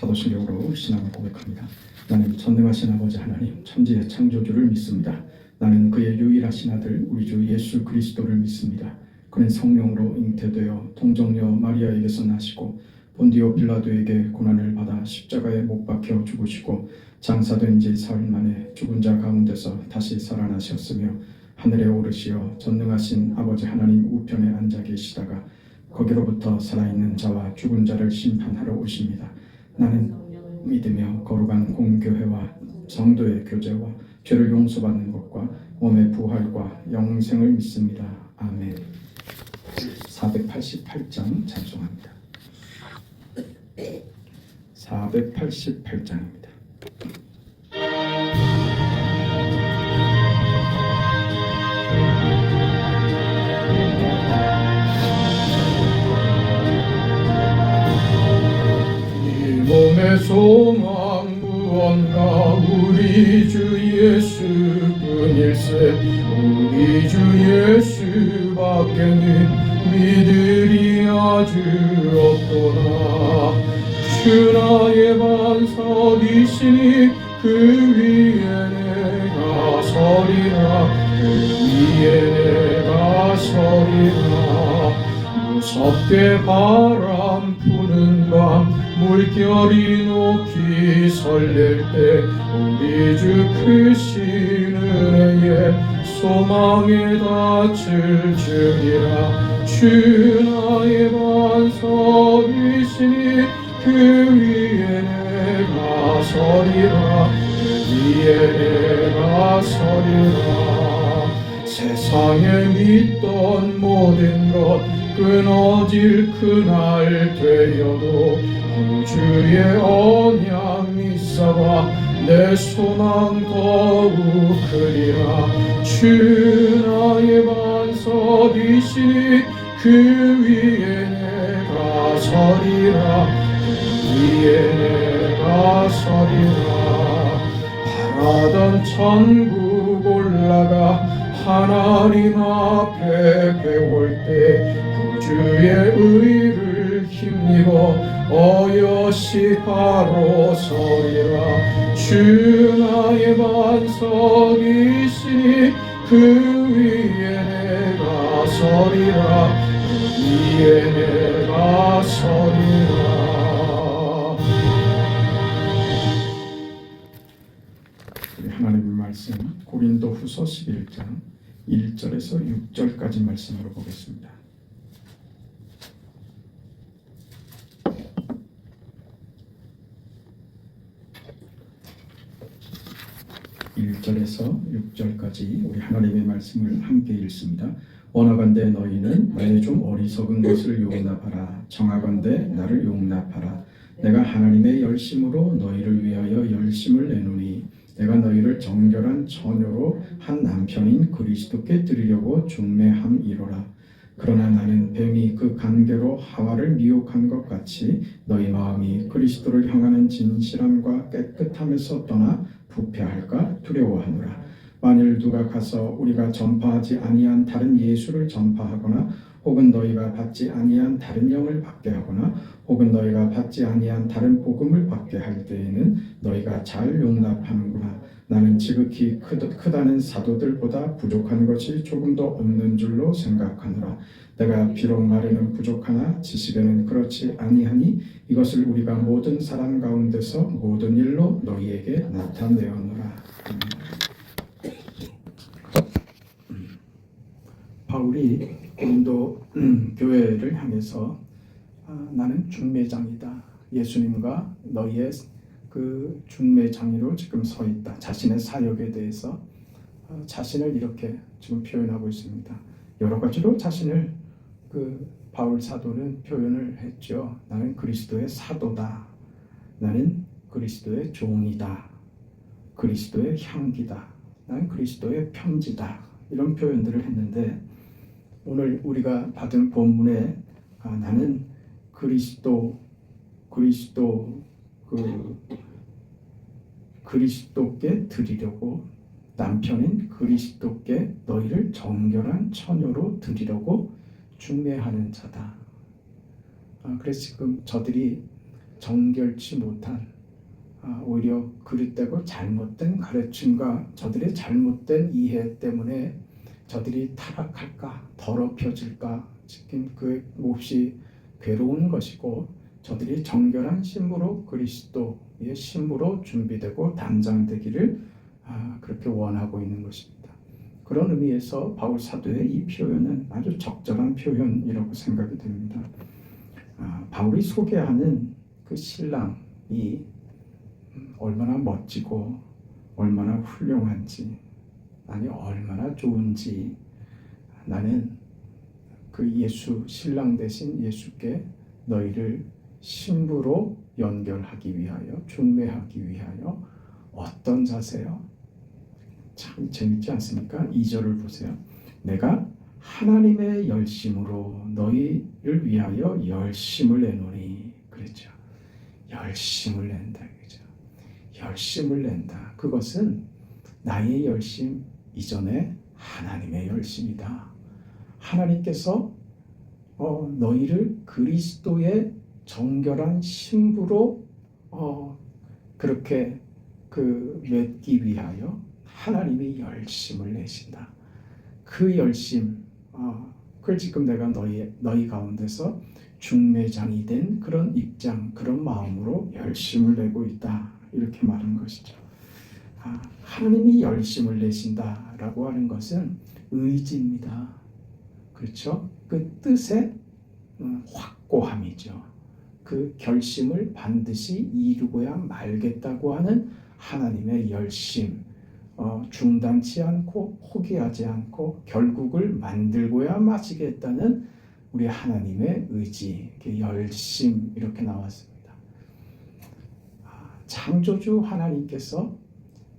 사도신경으로 신앙을 고백합니다. 나는 전능하신 아버지 하나님 천지의 창조주를 믿습니다. 나는 그의 유일하신 아들 우리 주 예수 그리스도를 믿습니다. 그는 성령으로 잉태되어 동정녀 마리아에게서 나시고 본디오 빌라도에게 고난을 받아 십자가에 못 박혀 죽으시고 장사된 지 사흘 만에 죽은 자 가운데서 다시 살아나셨으며 하늘에 오르시어 전능하신 아버지 하나님 우편에 앉아 계시다가 거기로부터 살아있는 자와 죽은 자를 심판하러 오십니다. 나는 믿으며 거룩한 공교회와 성도의 교제와 죄를 용서받는 것과 몸의 부활과 영생을 믿습니다. 아멘. 488장 찬송합니다. 488장입니다. 몸의 소망 무언가 우리 주 예수뿐일세. 우리 주 예수밖에는 믿으리 아주 없도다. 주 나의 반석이시니 그 위에 내가 서리라. 그 위에 내가 서리라. 무섭게 바람 푸는 밤 물결이 높이 설렐 때 우리 주 크신 은혜에 소망에 닿을 줄이라. 주 나의 반석이시니 그 위에 내가 서리라. 그 위에 내가 서리라. 세상에 믿던 모든 것 끊어질 그날 되어도 구주의 언약 믿사와 내 소망 더욱 크리라. 주 나의 반석이시니 그 위에 내가 서리라. 그 위에 내가 서리라. 바라던 천국 올라가 하나님 앞에 배울 때 구주의 의를 힘입어 어여시 바로 서리라. 주 나의 반석이시니 그 위에 내가 서리라. 그 위에 내가 서리라. 하나님의 말씀 고린도후서 11장 1절에서 6절까지 말씀으로 보겠습니다. (1절에서 6절까지) 우리 하나님의 말씀을 함께 읽습니다. 원하건대 너희는 나의 좀 어리석은 것을 용납하라. 정하건대 나를 용납하라. 내가 하나님의 열심으로 너희를 위하여 열심을 내노니 내가 너희를 정결한 처녀로 한 남편인 그리스도께 드리려고 중매함이로라. 그러나 나는 뱀이 그 관계로 하와를 미혹한 것 같이 너희 마음이 그리스도를 향하는 진실함과 깨끗함에서 떠나 부패할까 두려워하노라. 만일 누가 가서 우리가 전파하지 아니한 다른 예수를 전파하거나 혹은 너희가 받지 아니한 다른 영을 받게 하거나 혹은 너희가 받지 아니한 다른 복음을 받게 할 때에는 너희가 잘 용납하는구나. 나는 지극히 크다는 사도들보다 부족한 것이 조금도 없는 줄로 생각하노라. 내가 비록 말에는 부족하나 지식에는 그렇지 아니하니 이것을 우리가 모든 사람 가운데서 모든 일로 너희에게 나타내었노라. 바울이 고린도 교회를 향해서 나는 중매장이다. 예수님과 너희의 그 중매장이로 지금 서 있다. 자신의 사역에 대해서 자신을 이렇게 지금 표현하고 있습니다. 여러 가지로 자신을 그 바울 사도는 표현을 했죠. 나는 그리스도의 사도다. 나는 그리스도의 종이다. 그리스도의 향기다. 나는 그리스도의 편지다. 이런 표현들을 했는데 오늘 우리가 받은 본문에 나는 그리스도께 드리려고 남편인 그리스도께 너희를 정결한 처녀로 드리려고 중매하는 자다. 그래서 지금 저들이 정결치 못한 오히려 그릇되고 잘못된 가르침과 저들의 잘못된 이해 때문에 저들이 타락할까 더럽혀질까 지금 그 몹시 괴로운 것이고 저들이 정결한 신부로 그리스도의 신부로 준비되고 단장되기를 그렇게 원하고 있는 것입니다. 그런 의미에서 바울 사도의 이 표현은 아주 적절한 표현이라고 생각이 됩니다. 바울이 소개하는 그 신랑이 얼마나 멋지고 얼마나 훌륭한지 아니 얼마나 좋은지 나는 그 예수 신랑 대신 예수께 너희를 신부로 연결하기 위하여 중매하기 위하여 어떤 자세요? 참 재밌지 않습니까? 2절을 보세요. 내가 하나님의 열심으로 너희를 위하여 열심을 내노니 그랬죠. 열심을 낸다 그죠? 열심을 낸다. 그것은 나의 열심 이전에 하나님의 열심이다. 하나님께서 너희를 그리스도의 정결한 신부로 그렇게 맺기 위하여 하나님이 열심을 내신다. 그 열심, 그걸 지금 내가 너희 가운데서 중매장이 된 그런 입장, 그런 마음으로 열심을 내고 있다. 이렇게 말한 것이죠. 하나님이 열심을 내신다라고 하는 것은 의지입니다. 그렇죠? 그 뜻의 확고함이죠. 그 결심을 반드시 이루고야 말겠다고 하는 하나님의 열심, 중단치 않고 포기하지 않고 결국을 만들고야 마치겠다는 우리 하나님의 의지, 열심 이렇게 나왔습니다. 창조주 하나님께서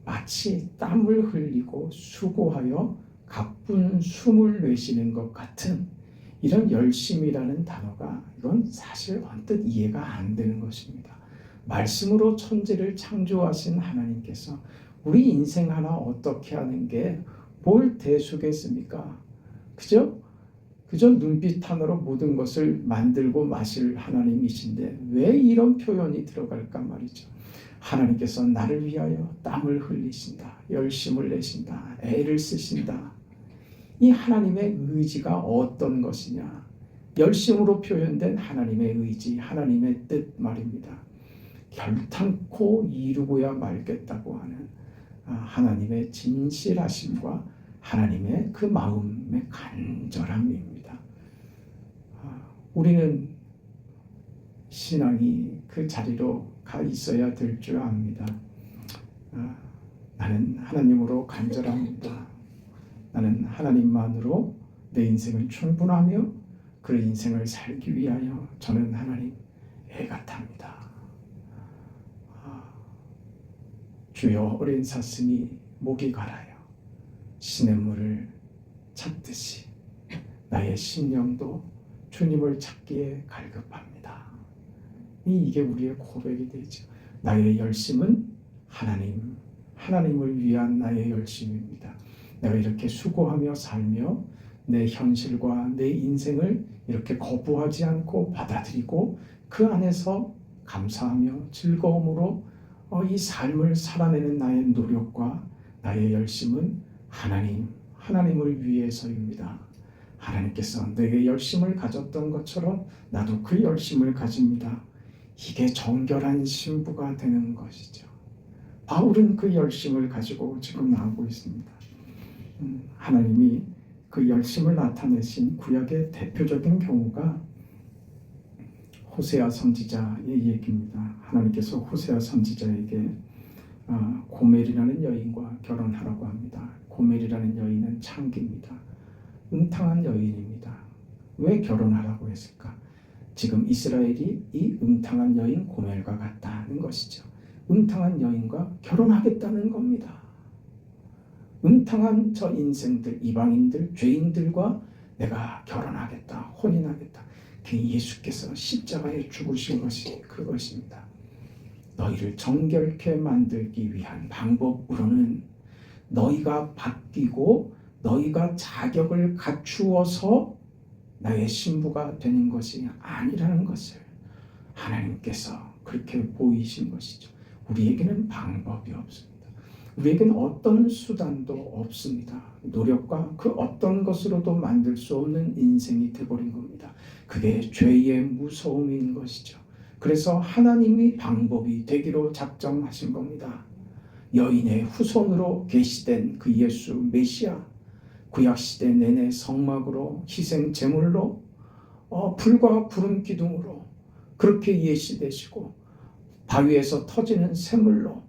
마치 땀을 흘리고 수고하여 가쁜 숨을 내쉬는 것 같은 이런 열심이라는 단어가 이건 사실 언뜻 이해가 안 되는 것입니다. 말씀으로 천지를 창조하신 하나님께서 우리 인생 하나 어떻게 하는 게 뭘 대수겠습니까? 그죠? 눈빛 하나로 모든 것을 만들고 마실 하나님이신데 왜 이런 표현이 들어갈까 말이죠. 하나님께서 나를 위하여 땀을 흘리신다. 열심을 내신다. 애를 쓰신다. 이 하나님의 의지가 어떤 것이냐? 열심으로 표현된 하나님의 의지, 하나님의 뜻 말입니다. 결탄코 이루고야 말겠다고 하는 하나님의 진실하심과 하나님의 그 마음의 간절함입니다. 우리는 신앙이 그 자리로 가 있어야 될 줄 압니다. 나는 하나님으로 간절합니다. 나는 하나님만으로 내 인생을 충분하며 그 인생을 살기 위하여 저는 하나님 애가 탑니다. 주여 어린 사슴이 목이 갈아요. 시냇물을 찾듯이 나의 심령도 주님을 찾기에 갈급합니다. 이게 우리의 고백이 되죠. 나의 열심은 하나님을 위한 나의 열심입니다. 내가 이렇게 수고하며 살며 내 현실과 내 인생을 이렇게 거부하지 않고 받아들이고 그 안에서 감사하며 즐거움으로 이 삶을 살아내는 나의 노력과 나의 열심은 하나님을 위해서입니다. 하나님께서 내게 열심을 가졌던 것처럼 나도 그 열심을 가집니다. 이게 정결한 신부가 되는 것이죠. 바울은 그 열심을 가지고 지금 나오고 있습니다. 하나님이 그 열심을 나타내신 구약의 대표적인 경우가 호세아 선지자의 얘기입니다. 하나님께서 호세아 선지자에게 고멜이라는 여인과 결혼하라고 합니다. 고멜이라는 여인은 창기입니다. 음탕한 여인입니다. 왜 결혼하라고 했을까? 지금 이스라엘이 이 음탕한 여인 고멜과 같다는 것이죠. 음탕한 여인과 결혼하겠다는 겁니다. 음탕한 저 인생들, 이방인들, 죄인들과 내가 결혼하겠다, 혼인하겠다. 그 예수께서 십자가에 죽으신 것이 그것입니다. 너희를 정결케 만들기 위한 방법으로는 너희가 바뀌고 너희가 자격을 갖추어서 나의 신부가 되는 것이 아니라는 것을 하나님께서 그렇게 보이신 것이죠. 우리에게는 방법이 없습니다. 우리에게는 어떤 수단도 없습니다. 노력과 그 어떤 것으로도 만들 수 없는 인생이 되어버린 겁니다. 그게 죄의 무서움인 것이죠. 그래서 하나님이 방법이 되기로 작정하신 겁니다. 여인의 후손으로 계시된 그 예수 메시아, 구약시대 내내 성막으로 희생 제물로 불과 구름 기둥으로 그렇게 예시되시고 바위에서 터지는 샘물로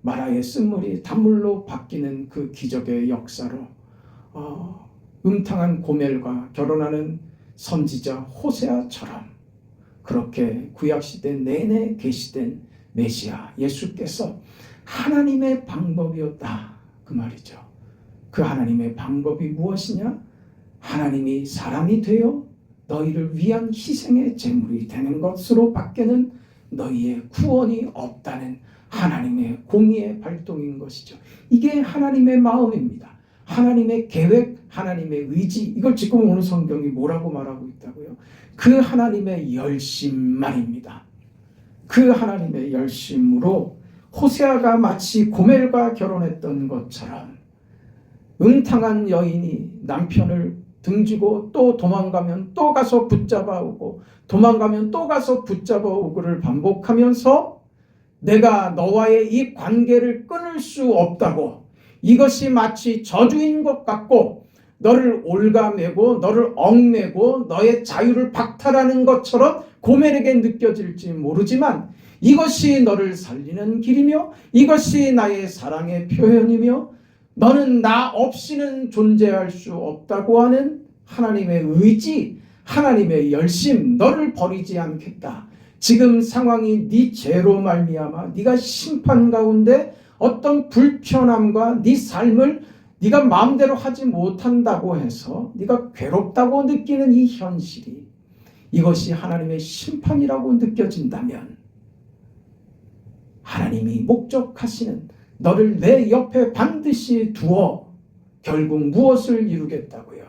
마라의 쓴물이 단물로 바뀌는 그 기적의 역사로 음탕한 고멜과 결혼하는 선지자 호세아처럼 그렇게 구약시대 내내 계시된 메시아 예수께서 하나님의 방법이었다 그 말이죠. 그 하나님의 방법이 무엇이냐? 하나님이 사람이 되어 너희를 위한 희생의 제물이 되는 것으로 밖에는 너희의 구원이 없다는 하나님의 공의의 발동인 것이죠. 이게 하나님의 마음입니다. 하나님의 계획, 하나님의 의지. 이걸 지금 오늘 성경이 뭐라고 말하고 있다고요? 그 하나님의 열심 말입니다. 그 하나님의 열심으로 호세아가 마치 고멜과 결혼했던 것처럼 음탕한 여인이 남편을 등지고 또 도망가면 또 가서 붙잡아 오고 도망가면 또 가서 붙잡아 오고를 반복하면서 내가 너와의 이 관계를 끊을 수 없다고, 이것이 마치 저주인 것 같고 너를 올가매고 너를 얽매고 너의 자유를 박탈하는 것처럼 고멜에게 느껴질지 모르지만 이것이 너를 살리는 길이며 이것이 나의 사랑의 표현이며 너는 나 없이는 존재할 수 없다고 하는 하나님의 의지, 하나님의 열심, 너를 버리지 않겠다. 지금 상황이 네 죄로 말미암아 네가 심판 가운데 어떤 불편함과 네 삶을 네가 마음대로 하지 못한다고 해서 네가 괴롭다고 느끼는 이 현실이 이것이 하나님의 심판이라고 느껴진다면 하나님이 목적하시는 너를 내 옆에 반드시 두어 결국 무엇을 이루겠다고요?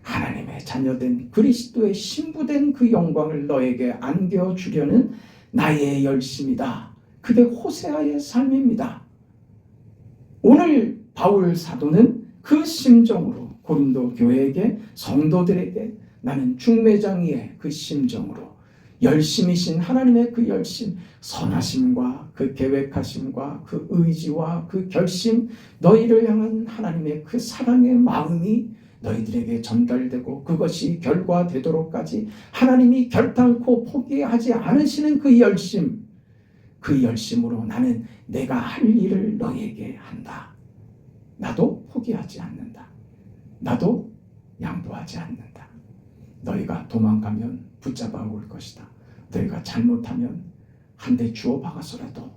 하나님의 자녀된 그리스도의 신부된 그 영광을 너에게 안겨주려는 나의 열심이다. 그게 호세아의 삶입니다. 오늘 바울 사도는 그 심정으로 고린도 교회에게 성도들에게 나는 중매장이의 그 심정으로 열심이신 하나님의 그 열심, 선하심과 그 계획하심과 그 의지와 그 결심, 너희를 향한 하나님의 그 사랑의 마음이 너희들에게 전달되고 그것이 결과되도록까지 하나님이 결단코 포기하지 않으시는 그 열심, 그 열심으로 나는 내가 할 일을 너희에게 한다. 나도 포기하지 않는다. 나도 양보하지 않는다. 너희가 도망가면 붙잡아 올 것이다. 너희가 잘못하면 한 대 주워 박아서라도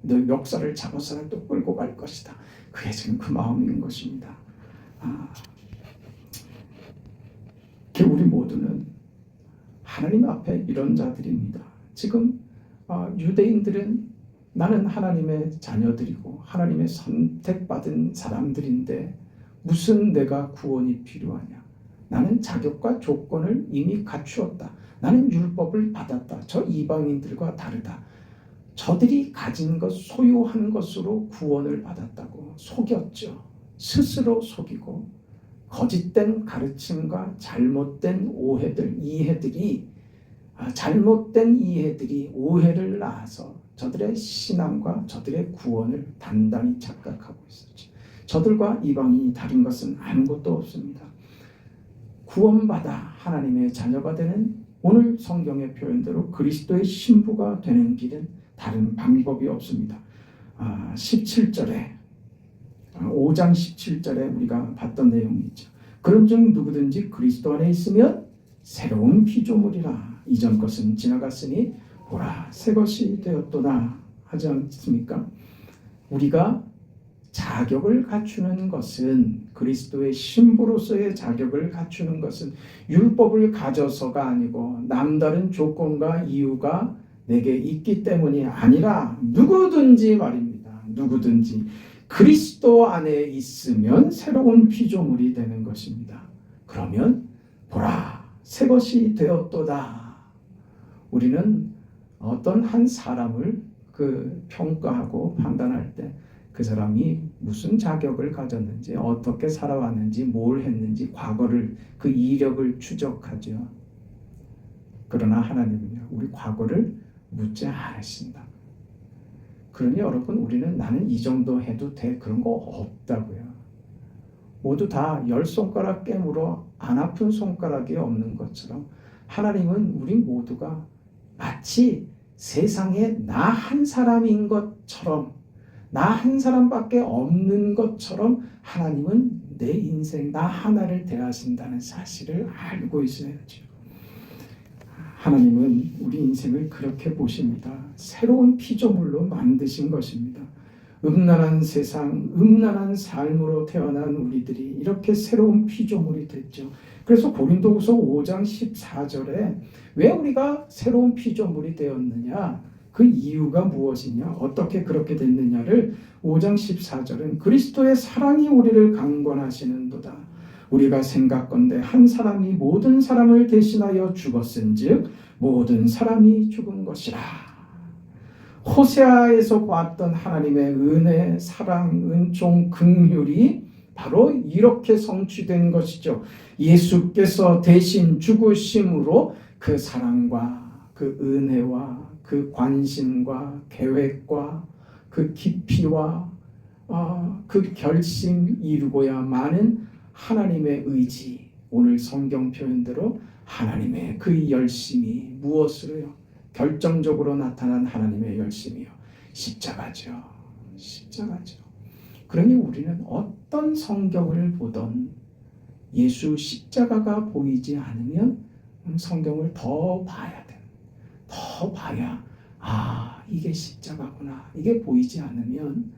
너 역사를 잡아서라도 끌고 갈 것이다. 그게 지금 그 마음인 것입니다. 우리 모두는 하나님 앞에 이런 자들입니다. 지금 유대인들은 나는 하나님의 자녀들이고 하나님의 선택받은 사람들인데 무슨 내가 구원이 필요하냐? 나는 자격과 조건을 이미 갖추었다. 나는 율법을 받았다. 저 이방인들과 다르다. 저들이 가진 것, 소유한 것으로 구원을 받았다고 속였죠. 스스로 속이고 거짓된 가르침과 잘못된 이해들이 오해를 낳아서 저들의 신앙과 저들의 구원을 단단히 착각하고 있었죠. 저들과 이방인이 다른 것은 아무것도 없습니다. 구원받아 하나님의 자녀가 되는 오늘 성경의 표현대로 그리스도의 신부가 되는 길은 다른 방법이 없습니다. 17절에 5장 17절에 우리가 봤던 내용이 있죠. 그런즉 누구든지 그리스도 안에 있으면 새로운 피조물이라. 이전 것은 지나갔으니 보라 새 것이 되었도다 하지 않습니까? 우리가 자격을 갖추는 것은, 그리스도의 신부로서의 자격을 갖추는 것은 율법을 가져서가 아니고 남다른 조건과 이유가 내게 있기 때문이 아니라 누구든지 말입니다. 누구든지 그리스도 안에 있으면 새로운 피조물이 되는 것입니다. 그러면 보라 새 것이 되었도다. 우리는 어떤 한 사람을 평가하고 판단할 때 그 사람이 무슨 자격을 가졌는지, 어떻게 살아왔는지, 뭘 했는지, 과거를, 그 이력을 추적하죠. 그러나 하나님은요, 우리 과거를 묻지 않으신다. 그러니 여러분, 우리는 나는 이 정도 해도 돼, 그런 거 없다고요. 모두 다 10손가락 깨물어 안 아픈 손가락이 없는 것처럼 하나님은 우리 모두가 마치 세상에 나 한 사람인 것처럼, 나 한 사람밖에 없는 것처럼 하나님은 내 인생 나 하나를 대하신다는 사실을 알고 있어야죠. 하나님은 우리 인생을 그렇게 보십니다. 새로운 피조물로 만드신 것입니다. 음란한 세상, 음란한 삶으로 태어난 우리들이 이렇게 새로운 피조물이 됐죠. 그래서 고린도후서 5장 14절에 왜 우리가 새로운 피조물이 되었느냐, 그 이유가 무엇이냐, 어떻게 그렇게 됐느냐를 5장 14절은 그리스도의 사랑이 우리를 강권하시는도다. 우리가 생각건대 한 사람이 모든 사람을 대신하여 죽었은즉 모든 사람이 죽은 것이라. 호세아에서 봤던 하나님의 은혜, 사랑, 은총, 긍휼이 바로 이렇게 성취된 것이죠. 예수께서 대신 죽으심으로 그 사랑과 그 은혜와 그 관심과 계획과 그 깊이와 그 결심 이루고야만은 하나님의 의지, 오늘 성경 표현대로 하나님의 그 열심이 무엇으로요? 결정적으로 나타난 하나님의 열심이요, 십자가죠. 십자가죠. 그러니 우리는 어떤 성경을 보던 예수 십자가가 보이지 않으면 성경을 더 봐야 돼. 더 봐야 이게 십자가구나. 이게 보이지 않으면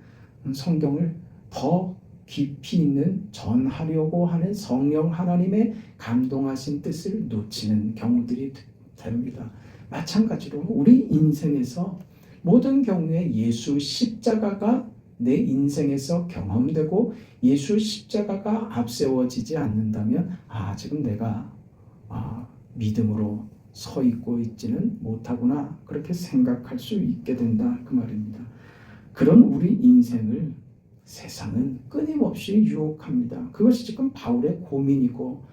성경을 더 깊이 있는 전하려고 하는 성령 하나님의 감동하신 뜻을 놓치는 경우들이 됩니다. 마찬가지로 우리 인생에서 모든 경우에 예수 십자가가 내 인생에서 경험되고 예수 십자가가 앞세워지지 않는다면 지금 내가 믿음으로 서 있고 있지는 못하구나, 그렇게 생각할 수 있게 된다, 그 말입니다. 그런 우리 인생을 세상은 끊임없이 유혹합니다. 그것이 지금 바울의 고민이고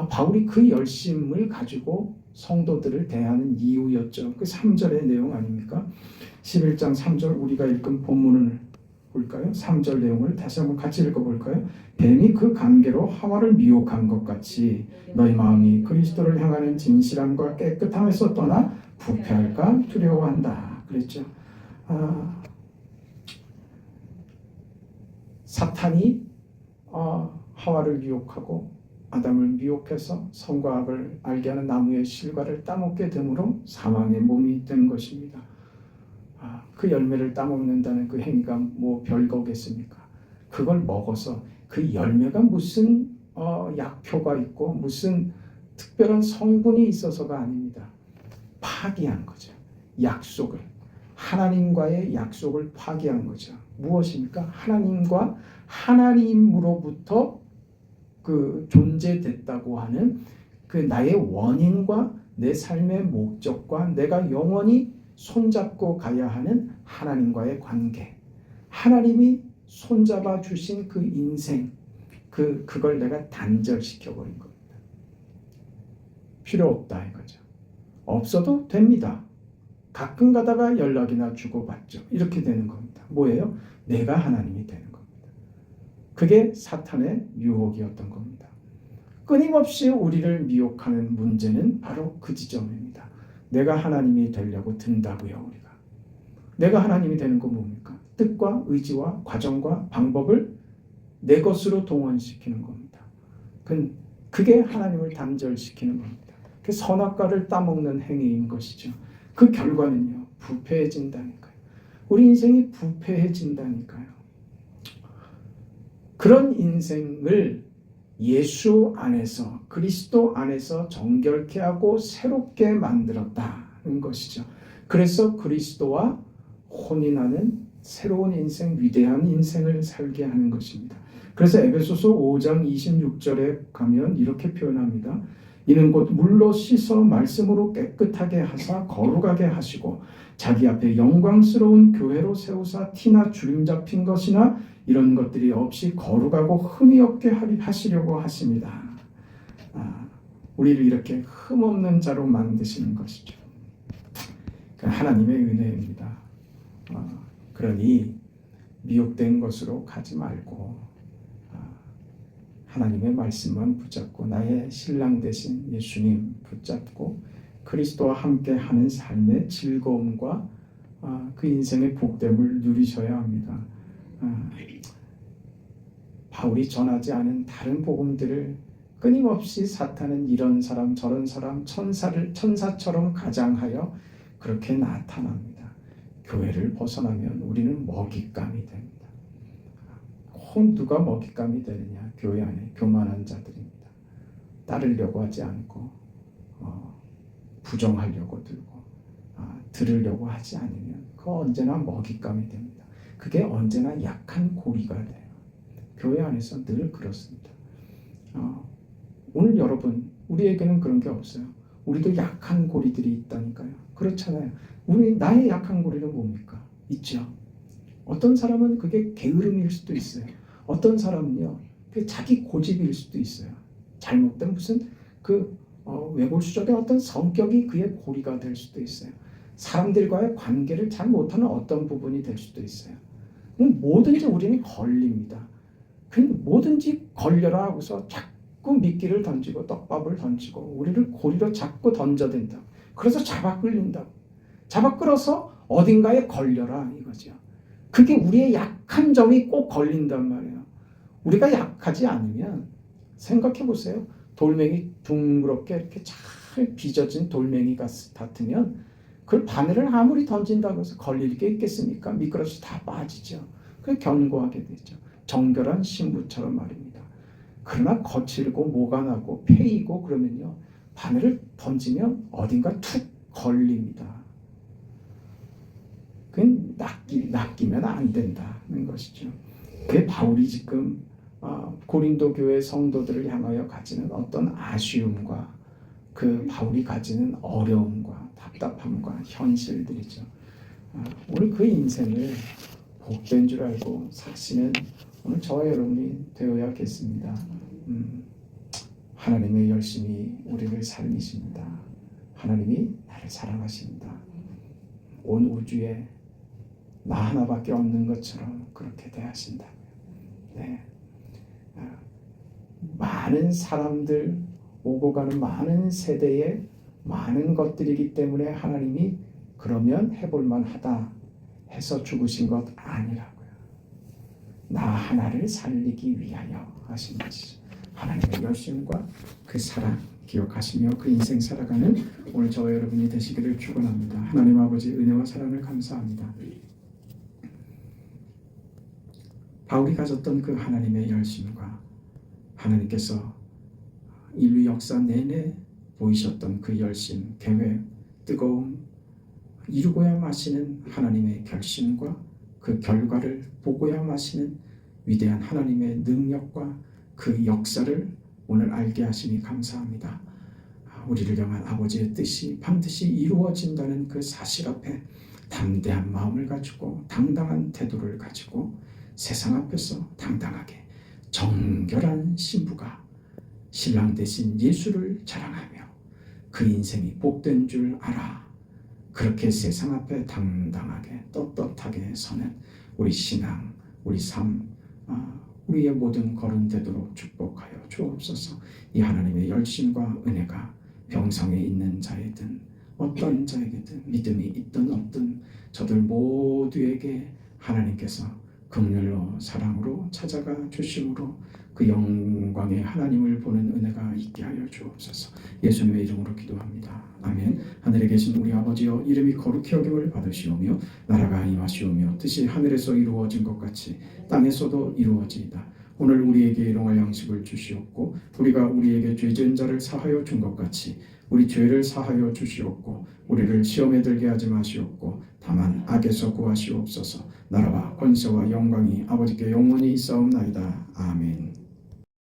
바울이 그 열심을 가지고 성도들을 대하는 이유였죠. 그 3절의 내용 아닙니까? 11장 3절 우리가 읽은 본문을 볼까요? 3절 내용을 다시 한번 같이 읽어볼까요? 뱀이 그 관계로 하와를 미혹한 것 같이 너희 마음이 그리스도를 향하는 진실함과 깨끗함에서 떠나 부패할까 두려워한다, 그랬죠. 사탄이 하와를 미혹하고 아담을 미혹해서 선과 악을 알게 하는 나무의 실과를 따먹게 되므로 사망의 몸이 된 것입니다. 그 열매를 따먹는다는 그 행위가 뭐 별거겠습니까? 그걸 먹어서 그 열매가 무슨 약효가 있고 무슨 특별한 성분이 있어서가 아닙니다. 파기한 거죠. 약속을, 하나님과의 약속을 파기한 거죠. 무엇입니까? 하나님과 하나님으로부터 그 존재됐다고 하는 그 나의 원인과 내 삶의 목적과 내가 영원히 손잡고 가야 하는 하나님과의 관계, 하나님이 손잡아 주신 그 인생, 그걸 내가 단절시켜 버린 겁니다. 필요 없다 이거죠. 없어도 됩니다. 가끔 가다가 연락이나 주고받죠. 이렇게 되는 겁니다. 뭐예요? 내가 하나님이 되는 겁니다. 그게 사탄의 유혹이었던 겁니다. 끊임없이 우리를 미혹하는 문제는 바로 그 지점입니다. 내가 하나님이 되려고 든다고요, 우리가. 내가 하나님이 되는 건 뭡니까? 뜻과 의지와 과정과 방법을 내 것으로 동원시키는 겁니다. 그게 하나님을 단절시키는 겁니다. 그 선악과를 따먹는 행위인 것이죠. 그 결과는요, 부패해진다니까요. 우리 인생이 부패해진다니까요. 그런 인생을 예수 안에서, 그리스도 안에서 정결케 하고 새롭게 만들었다는 것이죠. 그래서 그리스도와 혼인하는 새로운 인생, 위대한 인생을 살게 하는 것입니다. 그래서 에베소서 5장 26절에 가면 이렇게 표현합니다. 이는 곧 물로 씻어 말씀으로 깨끗하게 하사 거룩하게 하시고 자기 앞에 영광스러운 교회로 세우사 티나 주름 잡힌 것이나 이런 것들이 없이 거룩하고 흠이 없게 하시려고 하십니다. 우리를 이렇게 흠없는 자로 만드시는 것이죠. 하나님의 은혜입니다. 그러니 미혹된 것으로 가지 말고 하나님의 말씀만 붙잡고 나의 신랑 되신 예수님 붙잡고 그리스도와 함께 하는 삶의 즐거움과 그 인생의 복됨을 누리셔야 합니다. 바울이 전하지 않은 다른 복음들을 끊임없이 사탄은 이런 사람 저런 사람 천사처럼 가장하여 그렇게 나타납니다. 교회를 벗어나면 우리는 먹잇감이 됩니다. 꼭 누가 먹잇감이 되느냐? 교회 안에 교만한 자들입니다. 따르려고 하지 않고 부정하려고 들고 들으려고 하지 않으면 그 언제나 먹잇감이 됩니다. 그게 언제나 약한 고리가 돼요. 교회 안에서 늘 그렇습니다. 오늘 여러분 우리에게는 그런 게 없어요. 우리도 약한 고리들이 있다니까요. 그렇잖아요. 나의 약한 고리는 뭡니까? 있죠. 어떤 사람은 그게 게으름일 수도 있어요. 어떤 사람은요, 그게 자기 고집일 수도 있어요. 잘못된 무슨 외골수적인 어떤 성격이 그의 고리가 될 수도 있어요. 사람들과의 관계를 잘 못하는 어떤 부분이 될 수도 있어요. 뭐든지 우리는 걸립니다. 뭐든지 걸려라 하고서 자꾸 미끼를 던지고 떡밥을 던지고 우리를 고리로 자꾸 던져댄다. 그래서 잡아 끌린다. 잡아 끌어서 어딘가에 걸려라 이거죠. 그게 우리의 약한 점이 꼭 걸린단 말이에요. 우리가 약하지 않으면 생각해 보세요. 돌멩이 둥그렇게 이렇게 잘 빚어진 돌멩이 같으면 그 바늘을 아무리 던진다고 해서 걸릴 게 있겠습니까? 미끄러져서 다 빠지죠. 그게 견고하게 되죠. 정결한 신부처럼 말입니다. 그러나 거칠고 모가 나고 패이고 그러면요. 바늘을 던지면 어딘가 툭 걸립니다. 그건 낚이면 안 된다는 것이죠. 그게 바울이 지금 고린도 교회 성도들을 향하여 가지는 어떤 아쉬움과 그 바울이 가지는 어려움과 답답함과 현실들이죠. 오늘 그 인생을 복된 줄 알고 사시는 오늘 저와 여러분이 되어야겠습니다. 하나님의 열심히 우리를 살리십니다. 하나님이 나를 사랑하십니다. 온 우주에 나 하나밖에 없는 것처럼 그렇게 대하신다고요. 네. 많은 사람들 오고 가는 많은 세대의 많은 것들이기 때문에 하나님이 그러면 해볼만 하다 해서 죽으신 것 아니라고요. 나 하나를 살리기 위하여 하신 것이죠. 하나님의 열심과 그 사랑 기억하시며 그 인생 살아가는 오늘 저와 여러분이 되시기를 축원합니다. 하나님 아버지 은혜와 사랑을 감사합니다. 바울이 가졌던 그 하나님의 열심과 하나님께서 인류 역사 내내 보이셨던 그 열심, 계획, 뜨거움, 이루고야 마시는 하나님의 결심과 그 결과를 보고야 마시는 위대한 하나님의 능력과 그 역사를 오늘 알게 하시니 감사합니다. 우리를 향한 아버지의 뜻이 반드시 이루어진다는 그 사실 앞에 담대한 마음을 가지고 당당한 태도를 가지고 세상 앞에서 당당하게 정결한 신부가 신랑 대신 예수를 자랑하며 그 인생이 복된 줄 알아. 그렇게 세상 앞에 당당하게 떳떳하게 서는 우리 신앙, 우리 삶, 우리의 모든 걸음 되도록 축복하여 주옵소서. 이 하나님의 열심과 은혜가 병성에 있는 자이든 어떤 자에게든 믿음이 있든 없든 저들 모두에게 하나님께서 긍휼로 사랑으로 찾아가 주심으로 그 영광의 하나님을 보는 은혜가 있게 하여 주옵소서. 예수님의 이름으로 기도합니다. 아멘. 하늘에 계신 우리 아버지여, 이름이 거룩히 여김을 받으시오며 나라가 임하시오며 뜻이 하늘에서 이루어진 것 같이 땅에서도 이루어지이다. 오늘 우리에게 일용할 양식을 주시옵고 우리가 우리에게 죄 지은 자를 사하여 준 것 같이 우리 죄를 사하여 주시옵고 우리를 시험에 들게 하지 마시옵고 다만 악에서 구하시옵소서. 나라와 권세와 영광이 아버지께 영원히 있사옵나이다. 아멘.